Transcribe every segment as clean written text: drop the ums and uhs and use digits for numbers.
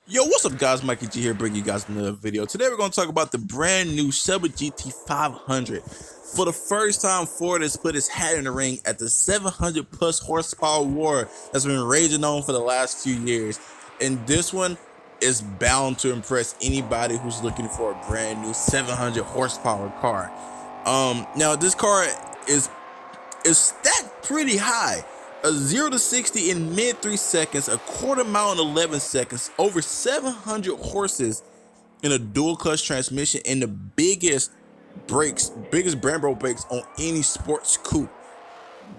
Yo, what's up guys, Mikey G here bringing you guys another video. Today we're going to talk about the brand new Shelby GT500. For the first time, Ford has put his hat in the ring at the 700 plus horsepower war that's been raging on for the last few years. And this one is bound to impress anybody who's looking for a brand new 700 horsepower car. Now this car is stacked pretty high. A 0 to 60 in mid 3 seconds, a quarter mile in 11 seconds, over 700 horses in a dual clutch transmission, and the biggest Brembo brakes on any sports coupe.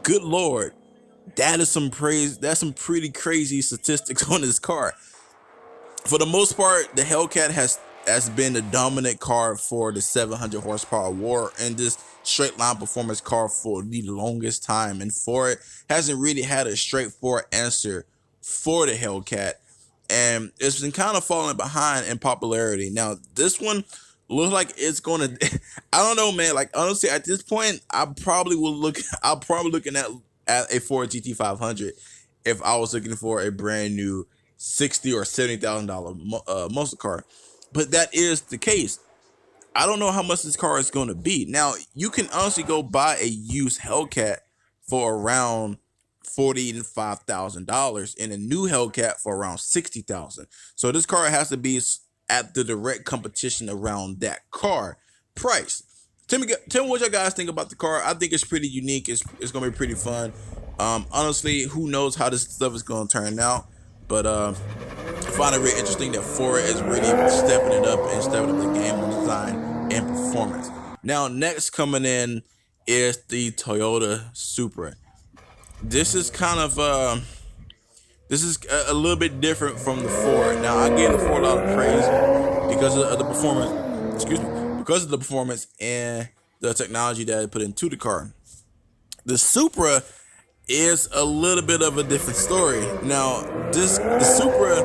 Good Lord, that's some pretty crazy statistics on this car. For the most part, the Hellcat has been the dominant car for the 700 horsepower war and this straight line performance car for the longest time, and Ford hasn't really had a straightforward answer for the Hellcat, and it's been kind of falling behind in popularity. Now this one looks like it's gonna I don't know, man. Like honestly, at this point I'm probably looking at a Ford GT500 if I was looking for a brand new $60,000 or $70,000 muscle car. But that is the case. I don't know how much this car is going to be. Now, you can honestly go buy a used Hellcat for around $45,000 and a new Hellcat for around $60,000. So this car has to be at the direct competition around that car price. Tell me what you guys think about the car. I think it's pretty unique. It's going to be pretty fun. Honestly, who knows how this stuff is going to turn out. But I find it really interesting that Ford is really stepping it up and stepping up the game on design and performance. Now, next coming in is the Toyota Supra. This is kind of a little bit different from the Ford. Now, I gave the Ford a lot of praise because of the performance. Because of the performance and the technology that I put into the car. The Supra is a little bit of a different story. Now, the Supra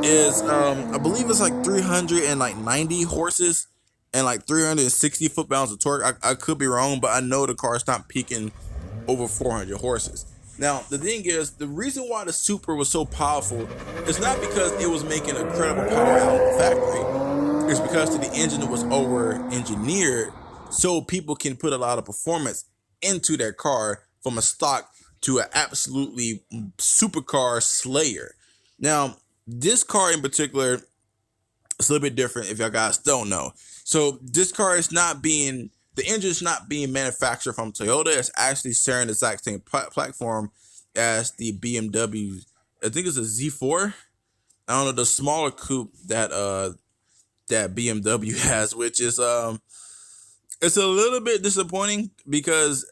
is I believe it's like 390 horses and like 360 foot-pounds of torque. I could be wrong, but I know the car is not peaking over 400 horses. Now, the thing is, the reason why the Supra was so powerful is not because it was making incredible power out of the factory. It's because the engine was over-engineered so people can put a lot of performance into their car from a stock to an absolutely supercar slayer. Now, this car in particular is a little bit different if y'all guys don't know. So this car is not being, the engine is not being manufactured from Toyota. It's actually sharing the exact same platform as the BMW. I think it's a Z4. I don't know, the smaller coupe that that BMW has, which is it's a little bit disappointing because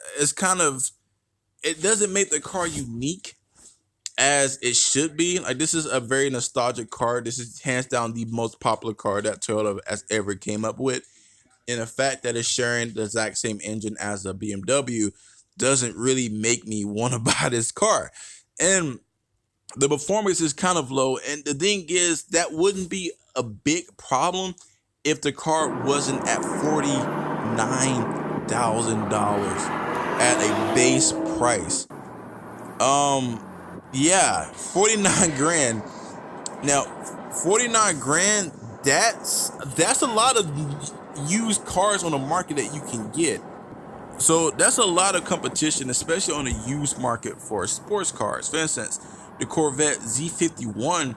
it doesn't make the car unique as it should be. Like, this is a very nostalgic car. This is hands down the most popular car that Toyota has ever came up with. And the fact that it's sharing the exact same engine as a BMW doesn't really make me want to buy this car. And the performance is kind of low. And the thing is, that wouldn't be a big problem if the car wasn't at $49,000 at a base price. Yeah, 49 grand. Now, 49 grand, that's a lot of used cars on the market that you can get. So that's a lot of competition, especially on the used market for sports cars. For instance, the Corvette Z51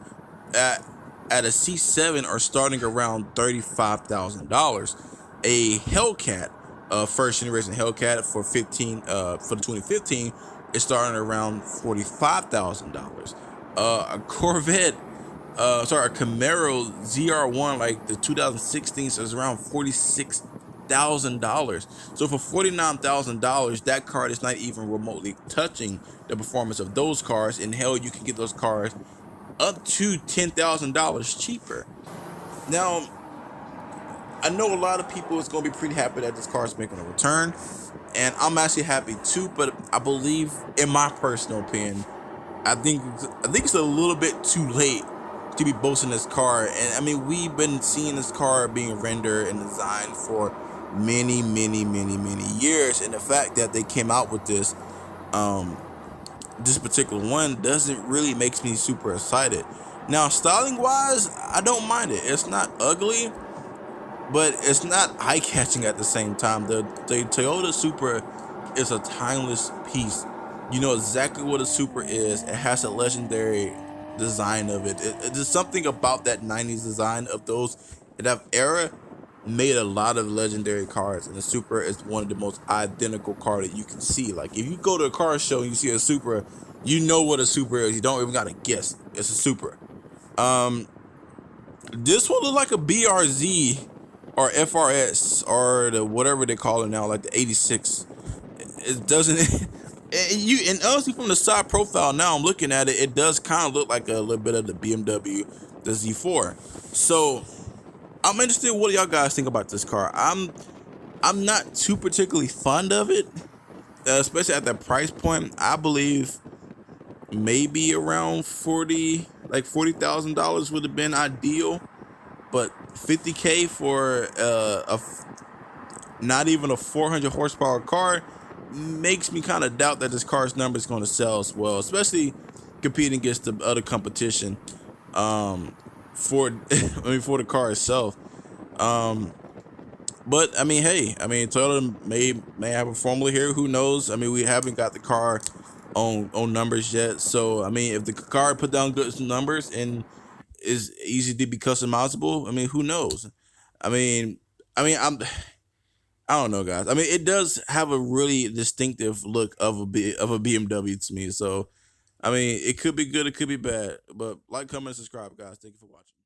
at a C7 are starting around $35,000. A Hellcat, first generation Hellcat for the 2015 is starting around $45,000. A Corvette, a Camaro ZR1, like the 2016, is around $46,000. So for $49,000, that car is not even remotely touching the performance of those cars. And hell, you can get those cars up to $10,000 cheaper. Now, I know a lot of people is going to be pretty happy that this car is making a return, and I'm actually happy too. But I believe, in my personal opinion, I think it's a little bit too late to be boasting this car. And I mean, we've been seeing this car being rendered and designed for many years, and the fact that they came out with this particular one doesn't really makes me super excited. Now, styling wise, I don't mind it. It's not ugly, but it's not eye catching at the same time. The Toyota Supra is a timeless piece. You know exactly what a Supra is. It has a legendary design of it. There's something about that 90s design of those that era made a lot of legendary cars, and the Supra is one of the most identical car that you can see. Like if you go to a car show and you see a Supra, you know what a Supra is. You don't even gotta guess. It's a Supra. Um, this one looks like a BRZ or FRS or the whatever they call it now, like the 86. It doesn't. And honestly, from the side profile now, I'm looking at it. It does kind of look like a little bit of the BMW, the Z4. So I'm interested. What do y'all guys think about this car? I'm not too particularly fond of it, especially at that price point. I believe maybe around 40, like $40,000 would have been ideal. But 50K for not even a 400 horsepower car makes me kind of doubt that this car's number is going to sell as well, especially competing against the other competition. For I mean for the car itself. Um, but I mean, hey, I mean Toyota may have a formula here. Who knows? I mean, we haven't got the car on numbers yet. So I mean, if the car put down good numbers and is easy to be customizable, I mean, who knows? I mean, I mean, I don't know, guys. I mean, it does have a really distinctive look of of a BMW to me. So, I mean, it could be good, it could be bad. But like, comment, subscribe, guys. Thank you for watching.